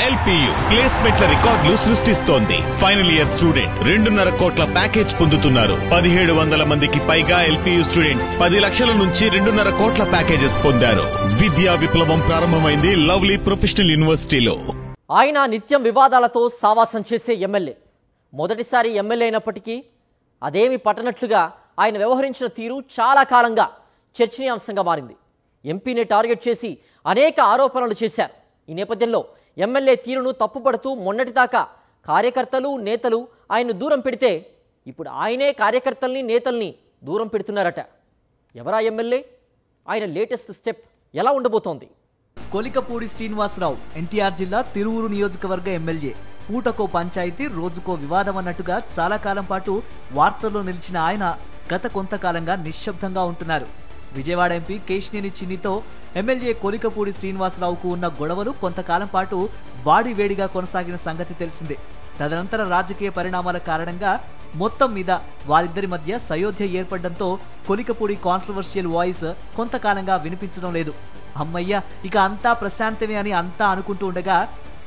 LPU ప్లేస్మెంట్ల రికార్డులు సృష్టిస్తోంది. Final year student 2.5 కోట్ల ప్యాకేజ్ పొందుతున్నారు. 1700 మందికి పైగా ఎల్పీయూ స్టూడెంట్స్ 10 లక్షల నుంచి 2.5 కోట్ల ప్యాకేజెస్ పొందారు. విద్యా విప్లవం ప్రారంభమైంది లవ్లీ ప్రొఫెషనల్ యూనివర్సిటీలో. ఆయన నిత్యం వివాదాలతో సావాసం చేసే ఎమ్మెల్యే. మొదటిసారి ఎమ్మెల్యే అయినప్పటికీ అదేమి పట్టనట్లుగా ఆయన వ్యవహరించిన తీరు చాలా కాలంగా చర్చనీయాంశంగా మారింది. ఎంపీని టార్గెట్ చేసి అనేక ఆరోపణలు చేశారు. ఈ నేపథ్యంలో ఎమ్మెల్యే తీరును తప్పుపడుతూ మొన్నటిదాకా కార్యకర్తలు నేతలు ఆయన్ను దూరం పెడితే ఇప్పుడు ఆయనే కార్యకర్తల్ని నేతల్ని దూరం పెడుతున్నారట. ఎవరా ఎమ్మెల్యే? ఆయన లేటెస్ట్ స్టెప్ ఎలా ఉండబోతోంది? కొలికపూడి శ్రీనివాసరావు ఎన్టీఆర్ జిల్లా తిరువూరు నియోజకవర్గ ఎమ్మెల్యే. పూటకో పంచాయతీ రోజుకో వివాదం అన్నట్టుగా చాలా కాలం పాటు వార్తల్లో నిలిచిన ఆయన గత కొంతకాలంగా నిశ్శబ్దంగా ఉంటున్నారు. విజయవాడ ఎంపీ కేశినేని చిన్నితో ఎమ్మెల్యే కొలికపూడి శ్రీనివాసరావుకు ఉన్న గొడవలు కొంతకాలం పాటు వాడివేడిగా కొనసాగిన సంగతి తెలిసిందే. తదనంతర రాజకీయ పరిణామాల కారణంగా మొత్తం మీద వారిద్దరి మధ్య సయోధ్య ఏర్పడడంతో కొలికపూడి కాంట్రవర్షియల్ వాయిస్ కొంతకాలంగా వినిపించడం లేదు. అమ్మయ్య, ఇక అంతా ప్రశాంతమే అని అంతా అనుకుంటూ ఉండగా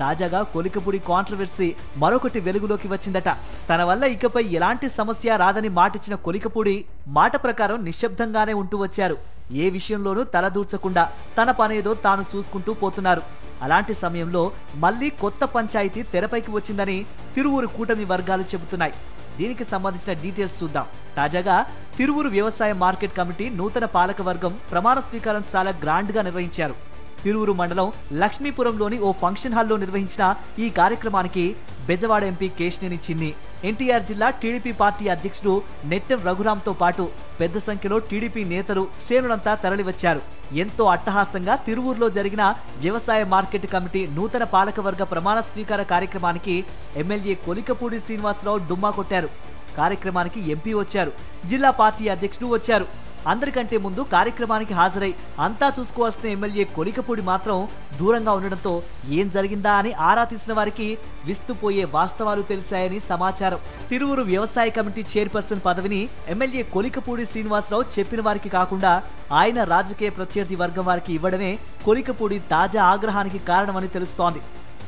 తాజాగా కొలికపూడి కాంట్రవర్సీ మరొకటి వెలుగులోకి వచ్చిందట. తన వల్ల ఇకపై ఎలాంటి సమస్య రాదని మాటిచ్చిన కొలికపూడి మాట ప్రకారం నిశ్శబ్దంగానే ఉంటూ వచ్చారు. ఏ విషయంలోనూ తలదూర్చకుండా తన పనేదో తాను చూసుకుంటూ పోతున్నారు. అలాంటి సమయంలో మళ్లీ కొత్త పంచాయతీ తెరపైకి వచ్చిందని తిరువూరు కూటమి వర్గాలు చెబుతున్నాయి. దీనికి సంబంధించిన డీటెయిల్స్ చూద్దాం. తాజాగా తిరువూరు వ్యవసాయ మార్కెట్ కమిటీ నూతన పాలక వర్గం ప్రమాణ స్వీకారం చాలా గ్రాండ్ గా నిర్వహించారు. తిరువూరు మండలం లక్ష్మీపురంలోని ఓ ఫంక్షన్ హాల్లో నిర్వహించిన ఈ కార్యక్రమానికి బెజవాడ ఎంపీ కేశినేని చిన్ని, ఎన్టీఆర్ జిల్లా టీడీపీ పార్టీ అధ్యక్షుడు నెట్టెం రఘురాంతో పాటు పెద్ద సంఖ్యలో టీడీపీ నేతలు శ్రేణులంతా తరలివచ్చారు. ఎంతో అట్టహాసంగా తిరువూరులో జరిగిన వ్యవసాయ మార్కెట్ కమిటీ నూతన పాలకవర్గ ప్రమాణ స్వీకార కార్యక్రమానికి ఎమ్మెల్యే కొలికపూడి శ్రీనివాసరావు డుమ్మా కొట్టారు. కార్యక్రమానికి ఎంపీ వచ్చారు, జిల్లా పార్టీ అధ్యక్షుడు వచ్చారు. అందరికంటే ముందు కార్యక్రమానికి హాజరై అంతా చూసుకోవాల్సిన ఎమ్మెల్యే కొలికపూడి మాత్రం దూరంగా ఉండడంతో ఏం జరిగిందా అని ఆరా తీసిన వారికి విస్తుపోయే వాస్తవాలు తెలిసాయని సమాచారం. తిరువూరు వ్యవసాయ కమిటీ చైర్పర్సన్ పదవిని ఎమ్మెల్యే కొలికపూడి శ్రీనివాసరావు చెప్పిన వారికి కాకుండా ఆయన రాజకీయ ప్రత్యర్థి వర్గం వారికి ఇవ్వడమే కొలికపూడి తాజా ఆగ్రహానికి కారణమని తెలుస్తోంది.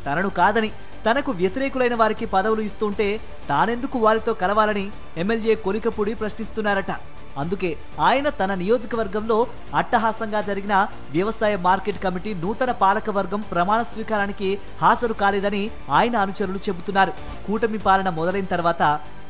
తనను కాదని తనకు వ్యతిరేకులైన వారికి పదవులు ఇస్తుంటే తానెందుకు వారితో కలవాలని ఎమ్మెల్యే కొలికపూడి ప్రశ్నిస్తున్నారట. అందుకే ఆయన తన నియోజకవర్గంలో అట్టహాసంగా జరిగిన వ్యవసాయ మార్కెట్ కమిటీ నూతన పాలక వర్గం ప్రమాణ స్వీకారానికి హాజరు కాలేదని ఆయన అనుచరులు చెబుతున్నారు. కూటమి పాలన మొదలైన తర్వాత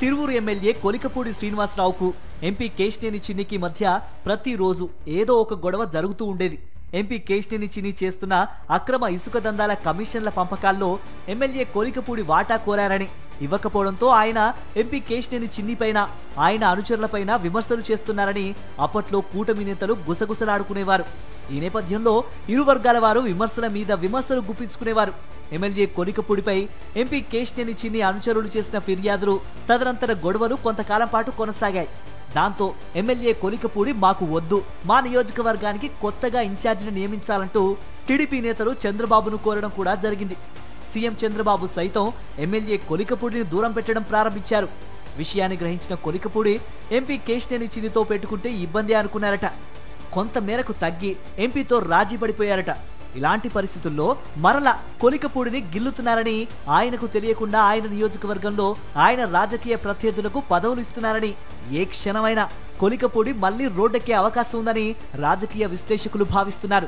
తిరువూరు ఎమ్మెల్యే కొలికపూడి శ్రీనివాసరావుకు ఎంపీ కేశినేని చిన్నికి మధ్య ప్రతిరోజు ఏదో ఒక గొడవ జరుగుతూ ఉండేది. ఎంపీ కేశినేని చిన్ని చేస్తున్న అక్రమ ఇసుక దందాల కమిషన్ల పంపకాల్లో ఎమ్మెల్యే కొలికపూడి వాటా కోరారని, ఇవ్వకపోవడంతో ఆయన ఎంపీ కేశినేని చిన్నిపైన ఆయన అనుచరులపైన విమర్శలు చేస్తున్నారని అప్పట్లో కూటమి నేతలు గుసగుసలాడుకునేవారు. ఈ నేపథ్యంలో ఇరు వర్గాల వారు విమర్శల మీద విమర్శలు గుప్పించుకునేవారు. ఎమ్మెల్యే కొలికపూడిపై ఎంపీ కేశినేని చిన్ని అనుచరులు చేసిన ఫిర్యాదులు, తదనంతర గొడవలు కొంతకాలం పాటు కొనసాగాయి. దాంతో ఎమ్మెల్యే కొలికపూడి మాకు వద్దు, మా నియోజకవర్గానికి కొత్తగా ఇన్ఛార్జిని నియమించాలంటూ టీడీపీ నేతలు చంద్రబాబును కోరడం కూడా జరిగింది. సీఎం చంద్రబాబు సైతం ఎమ్మెల్యే కొలికపూడిని దూరం పెట్టడం ప్రారంభించారు. విషయాన్ని గ్రహించిన కొలికపూడి ఎంపీ కేశినేని చిన్నితో పెట్టుకుంటే ఇబ్బంది అనుకున్నారట. కొంత మేరకు తగ్గి ఎంపీతో రాజీ పడిపోయారట. ఇలాంటి పరిస్థితుల్లో మరల కొలికపూడిని గిల్లుతున్నారని, ఆయనకు తెలియకుండా ఆయన నియోజకవర్గంలో ఆయన రాజకీయ ప్రత్యర్థులకు పదవులు ఇస్తున్నారని, ఏ క్షణమైనా కొలికపూడి మళ్లీ రోడ్డెక్కే అవకాశం ఉందని రాజకీయ విశ్లేషకులు భావిస్తున్నారు.